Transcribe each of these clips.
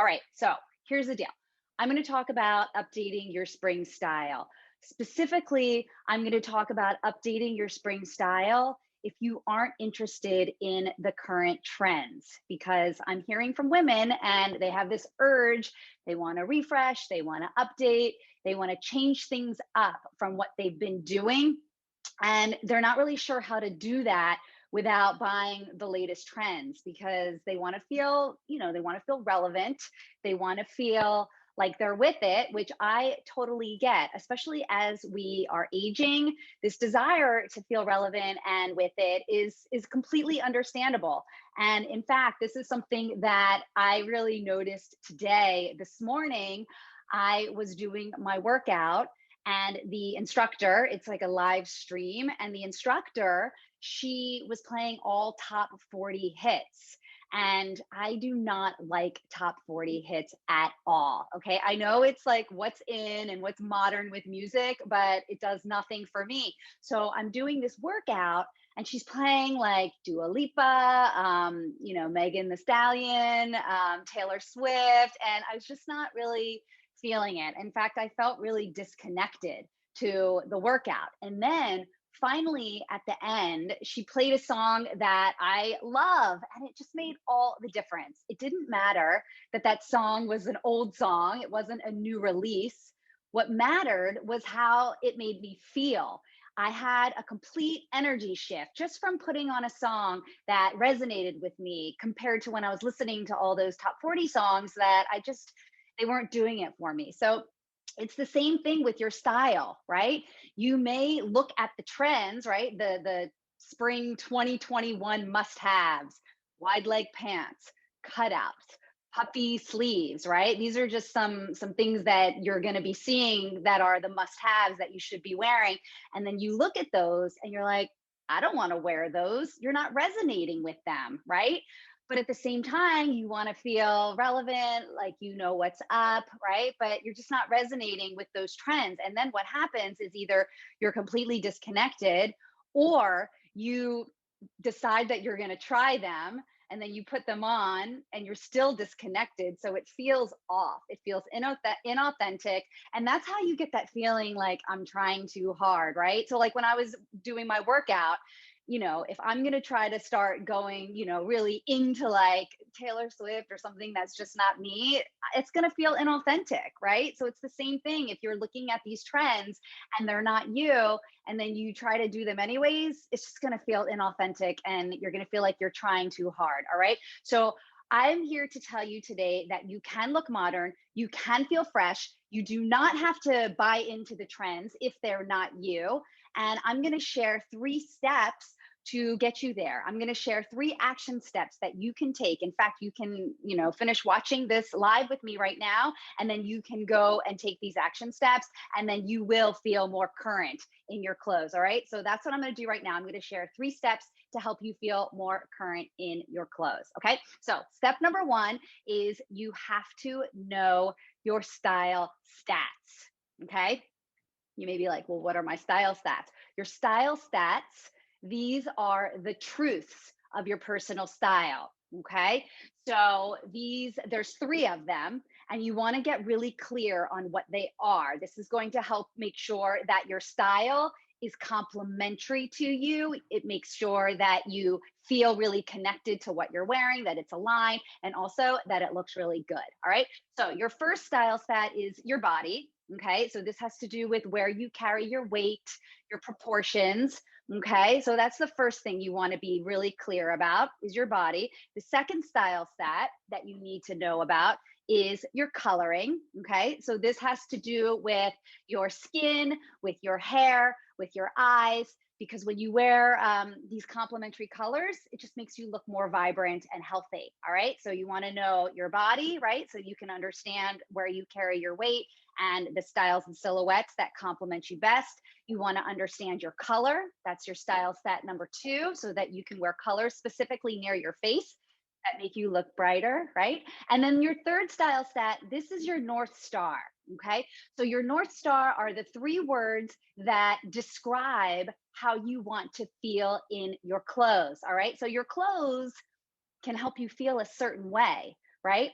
All right, so here's the deal. I'm going to talk about updating your spring style. Specifically, I'm going to talk about updating your spring style if you aren't interested in the current trends, because I'm hearing from women and they have this urge. They want to refresh, they want to update, they want to change things up from what they've been doing. And they're not really sure how to do that without buying the latest trends because they want to feel, they want to feel relevant. They want to feel like they're with it, which I totally get, especially as we are aging. This desire to feel relevant and with it is completely understandable. And in fact, this is something that I really noticed today. This morning, I was doing my workout and the instructor, it's like a live stream, and the instructor, she was playing all top 40 hits. And I do not like top 40 hits at all. Okay. I know it's like what's in and what's modern with music, but it does nothing for me. So I'm doing this workout and she's playing like Dua Lipa, Megan the Stallion, Taylor Swift. And I was just not really feeling it. In fact, I felt really disconnected to the workout. And then finally at the end, she played a song that I love, and it just made all the difference. It didn't matter that that song was an old song, it wasn't a new release. What mattered was how it made me feel. I had a complete energy shift just from putting on a song that resonated with me compared to when I was listening to all those top 40 songs that they weren't doing it for me. So it's the same thing with your style, right? You may look at the trends, right? The spring 2021 must-haves, wide leg pants, cutouts, puffy sleeves, right? These are just some things that you're going to be seeing that are the must-haves that you should be wearing. And then you look at those and you're like, I don't want to wear those. You're not resonating with them, right? But at the same time, you want to feel relevant, like you know what's up, right? But you're just not resonating with those trends. And then what happens is either you're completely disconnected or you decide that you're going to try them and then you put them on and you're still disconnected. So it feels off. It feels inauthentic. And that's how you get that feeling like I'm trying too hard, right? So, like when I was doing my workout, if I'm going to try to start going, really into like Taylor Swift or something that's just not me, it's going to feel inauthentic, right? So it's the same thing if you're looking at these trends and they're not you, and then you try to do them anyways, it's just going to feel inauthentic and you're going to feel like you're trying too hard. All right. So I'm here to tell you today that you can look modern, you can feel fresh, you do not have to buy into the trends if they're not you. And I'm going to share 3 steps to get you there. I'm going to share 3 action steps that you can take. In fact, you can, finish watching this live with me right now, and then you can go and take these action steps, and then you will feel more current in your clothes. All right. So that's what I'm going to do right now. I'm going to share 3 steps to help you feel more current in your clothes. Okay. So step number 1 is you have to know your style stats. Okay. You may be like, well, what are my style stats? Your style stats, these are the truths of your personal style. Okay. So there's 3 of them, and you want to get really clear on what they are. This is going to help make sure that your style is complementary to you. It makes sure that you feel really connected to what you're wearing, that it's aligned, and also that it looks really good. All right. So your first style stat is your body. Okay. So this has to do with where you carry your weight, your proportions. Okay. So that's the first thing you want to be really clear about is your body. The second style stat that you need to know about is your coloring. Okay. So this has to do with your skin, with your hair, with your eyes, because when you wear these complementary colors, it just makes you look more vibrant and healthy. All right. So you want to know your body, right? So you can understand where you carry your weight and the styles and silhouettes that complement you best. You want to understand your color. That's your style stat number 2, so that you can wear colors specifically near your face that make you look brighter, right? And then your third style stat, this is your North Star. Okay. So your North Star are the 3 words that describe how you want to feel in your clothes. All right. So your clothes can help you feel a certain way, right?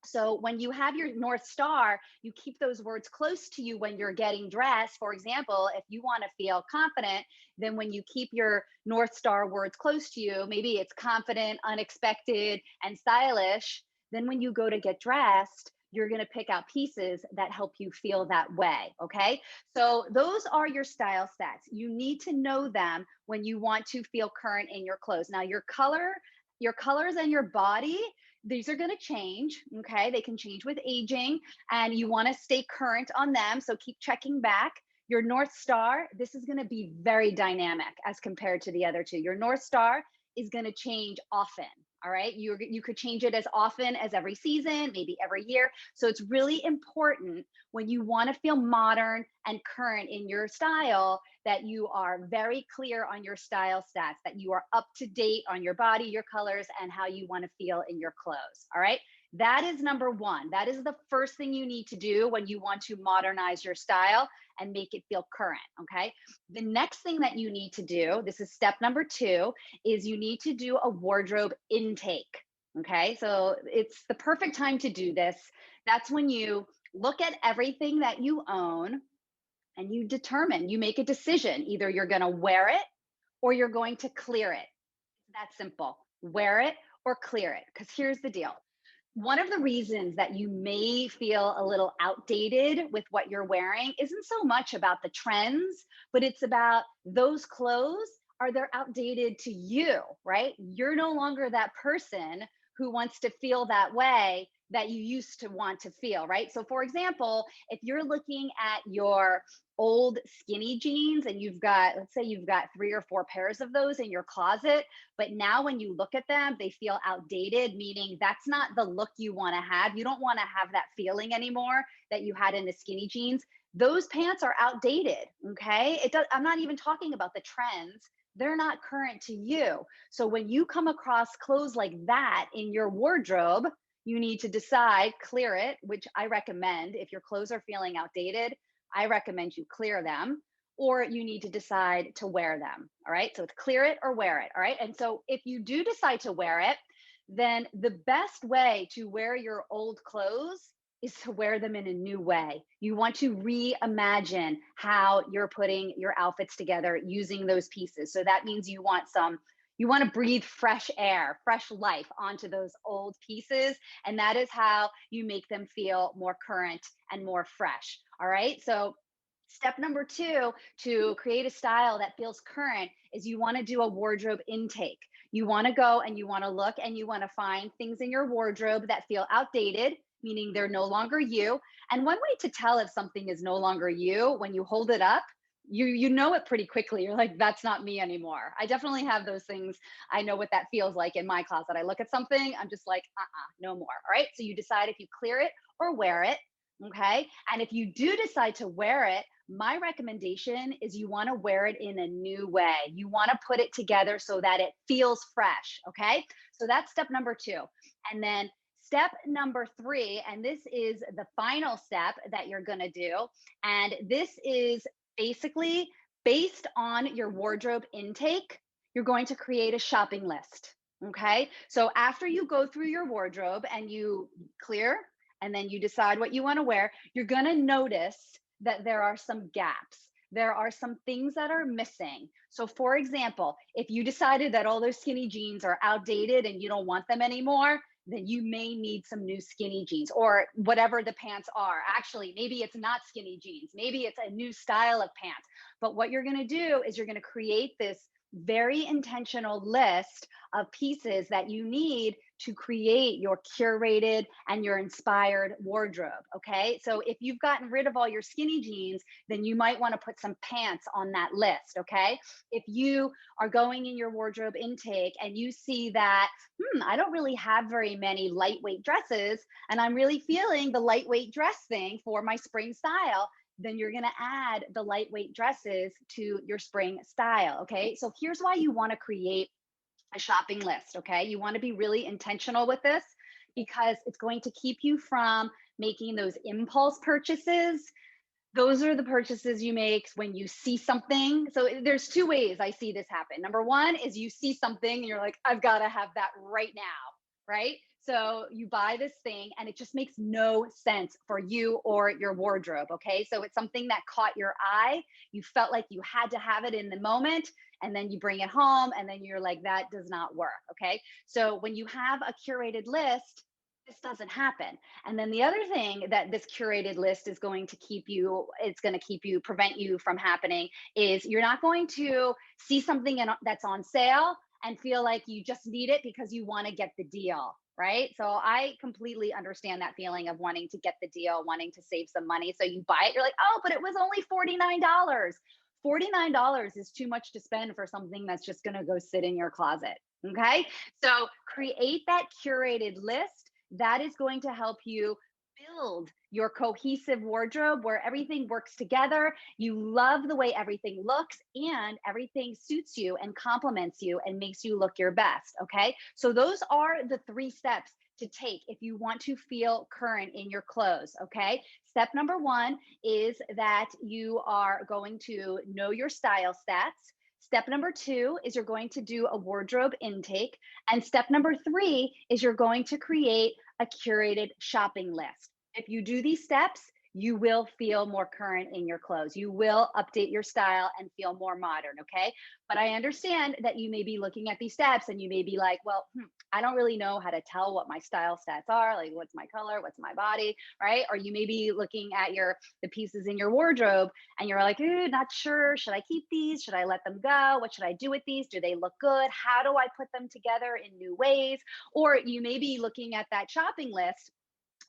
So when you have your North Star, you keep those words close to you when you're getting dressed. For example, if you want to feel confident, then when you keep your North Star words close to you, maybe it's confident, unexpected, and stylish. Then when you go to get dressed, you're going to pick out pieces that help you feel that way. Okay. So those are your style stats. You need to know them when you want to feel current in your clothes. Now, your colors and your body, these are going to change. Okay. They can change with aging, and you want to stay current on them. So keep checking back. Your North Star, this is going to be very dynamic as compared to the other two. Your North Star is going to change often. All right. You could change it as often as every season, maybe every year. So it's really important when you want to feel modern and current in your style that you are very clear on your style stats, that you are up to date on your body, your colors, and how you want to feel in your clothes. All right. That is number one. That is the first thing you need to do when you want to modernize your style and make it feel current. Okay. The next thing that you need to do, this is step number two, is you need to do a wardrobe intake. Okay. So it's the perfect time to do this. That's when you look at everything that you own and you make a decision. Either you're going to wear it or you're going to clear it. It's that simple. Wear it or clear it. Because here's the deal. One of the reasons that you may feel a little outdated with what you're wearing isn't so much about the trends, but it's about those clothes. Are they outdated to you, right? You're no longer that person who wants to feel that way that you used to want to feel, right? So, for example, if you're looking at your old skinny jeans and let's say you've got 3 or 4 pairs of those in your closet, but now when you look at them, they feel outdated, meaning that's not the look you want to have. You don't want to have that feeling anymore that you had in the skinny jeans. Those pants are outdated, okay? I'm not even talking about the trends. They're not current to you. So when you come across clothes like that in your wardrobe, you need to decide, clear it, which I recommend. If your clothes are feeling outdated, I recommend you clear them, or you need to decide to wear them. All right. So it's clear it or wear it. All right. And so if you do decide to wear it, then the best way to wear your old clothes is to wear them in a new way. You want to reimagine how you're putting your outfits together using those pieces. So that means you want to breathe fresh air, fresh life onto those old pieces. And that is how you make them feel more current and more fresh. All right. So step number two to create a style that feels current is you want to do a wardrobe intake. You want to go and you want to look and you want to find things in your wardrobe that feel outdated, meaning they're no longer you. And one way to tell if something is no longer you, when you hold it up, you know it pretty quickly. You're like, that's not me anymore. I definitely have those things. I know what that feels like in my closet. I look at something, I'm just like, no more. All right. So you decide if you clear it or wear it. Okay. And if you do decide to wear it, my recommendation is you want to wear it in a new way. You want to put it together so that it feels fresh. Okay. So that's step number two. And then step number three, and this is the final step that you're going to do. And this is basically based on your wardrobe intake, you're going to create a shopping list. Okay. So after you go through your wardrobe and you clear and then you decide what you want to wear, you're going to notice that there are some gaps. There are some things that are missing. So, for example, if you decided that all those skinny jeans are outdated and you don't want them anymore, then you may need some new skinny jeans or whatever the pants are. Actually, maybe it's not skinny jeans. Maybe it's a new style of pants. But what you're going to do is you're going to create this very intentional list of pieces that you need to create your curated and your inspired wardrobe. Okay. So if you've gotten rid of all your skinny jeans, then you might want to put some pants on that list. Okay. If you are going in your wardrobe intake and you see that, I don't really have very many lightweight dresses, and I'm really feeling the lightweight dress thing for my spring style, then you're going to add the lightweight dresses to your spring style. Okay. So here's why you want to create a shopping list. Okay. You want to be really intentional with this because it's going to keep you from making those impulse purchases. Those are the purchases you make when you see something. So there's two ways I see this happen. Number one is you see something and you're like, I've got to have that right now. right? So you buy this thing and it just makes no sense for you or your wardrobe. Okay. So it's something that caught your eye. You felt like you had to have it in the moment, and then you bring it home and then you're like, that does not work. Okay. So when you have a curated list, this doesn't happen. And then the other thing that this curated list is going to keep you, it's going to keep you, prevent you from happening, is you're not going to see something that's on sale and feel like you just need it because you want to get the deal. Right. So I completely understand that feeling of wanting to get the deal, wanting to save some money. So you buy it, you're like, oh, but it was only $49. $49 is too much to spend for something that's just going to go sit in your closet. Okay. So create that curated list that is going to help you build your cohesive wardrobe where everything works together. You love the way everything looks and everything suits you and complements you and makes you look your best. Okay. So those are the 3 steps to take if you want to feel current in your clothes. Okay. Step number 1 is that you are going to know your style stats. Step number 2 is you're going to do a wardrobe intake. And step number 3 is you're going to create a curated shopping list. If you do these steps, you will feel more current in your clothes. You will update your style and feel more modern. Okay. But I understand that you may be looking at these steps and you may be like, well, I don't really know how to tell what my style stats are. Like, what's my color? What's my body? Right. Or you may be looking at the pieces in your wardrobe and you're like, not sure. Should I keep these? Should I let them go? What should I do with these? Do they look good? How do I put them together in new ways? Or you may be looking at that shopping list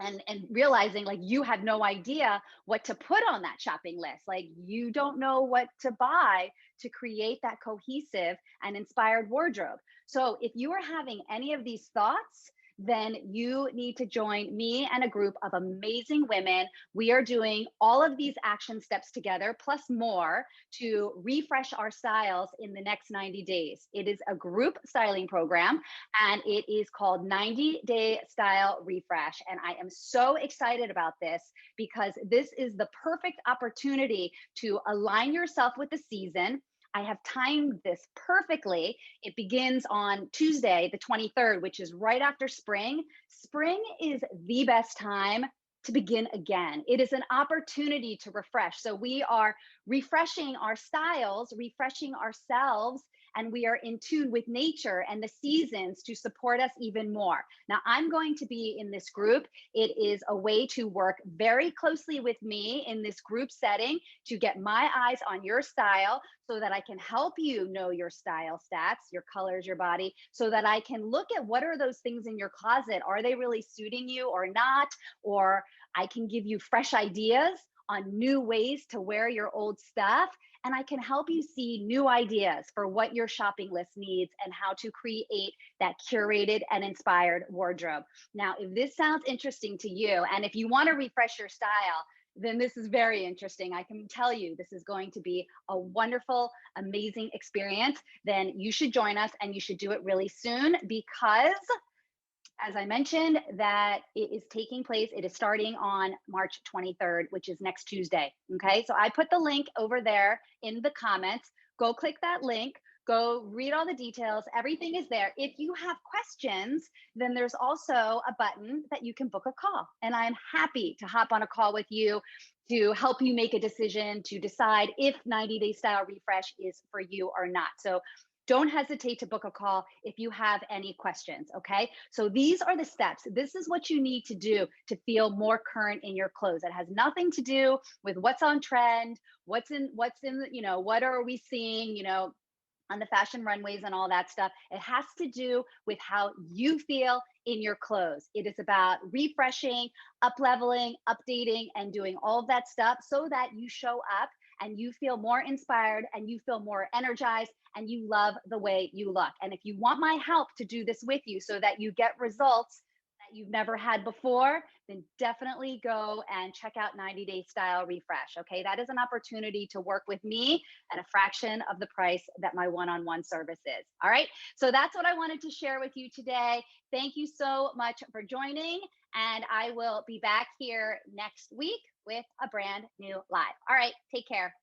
and realizing like you had no idea what to put on that shopping list. Like you don't know what to buy to create that cohesive and inspired wardrobe. So if you are having any of these thoughts, then you need to join me and a group of amazing women. We are doing all of these action steps together, plus more, to refresh our styles in the next 90 days. It is a group styling program and it is called 90-Day Style Refresh. And I am so excited about this because this is the perfect opportunity to align yourself with the season. I have timed this perfectly. It begins on Tuesday, the 23rd, which is right after spring. Spring is the best time to begin again. It is an opportunity to refresh. So we are refreshing our styles, refreshing ourselves, and we are in tune with nature and the seasons to support us even more. Now, I'm going to be in this group. It is a way to work very closely with me in this group setting to get my eyes on your style so that I can help you know your style stats, your colors, your body, so that I can look at what are those things in your closet. Are they really suiting you or not? Or I can give you fresh ideas on new ways to wear your old stuff. And I can help you see new ideas for what your shopping list needs and how to create that curated and inspired wardrobe. Now, if this sounds interesting to you, and if you want to refresh your style, then this is very interesting. I can tell you this is going to be a wonderful, amazing experience. Then you should join us and you should do it really soon because as I mentioned, that it is taking place. It is starting on March 23rd, which is next Tuesday. Okay. So I put the link over there in the comments. Go click that link. Go read all the details. Everything is there. If you have questions, then there's also a button that you can book a call. And I'm happy to hop on a call with you to help you make a decision to decide if 90-Day Style Refresh is for you or not. So don't hesitate to book a call if you have any questions, okay? So these are the steps. This is what you need to do to feel more current in your clothes. It has nothing to do with what's on trend, what's in, what are we seeing, on the fashion runways and all that stuff. It has to do with how you feel in your clothes. It is about refreshing, up-leveling, updating, and doing all of that stuff so that you show up and you feel more inspired and you feel more energized and you love the way you look. And if you want my help to do this with you so that you get results that you've never had before, then definitely go and check out 90-Day Style Refresh. Okay, that is an opportunity to work with me at a fraction of the price that my one-on-one service is. All right, so that's what I wanted to share with you today. Thank you so much for joining, and I will be back here next week with a brand new live. All right, take care.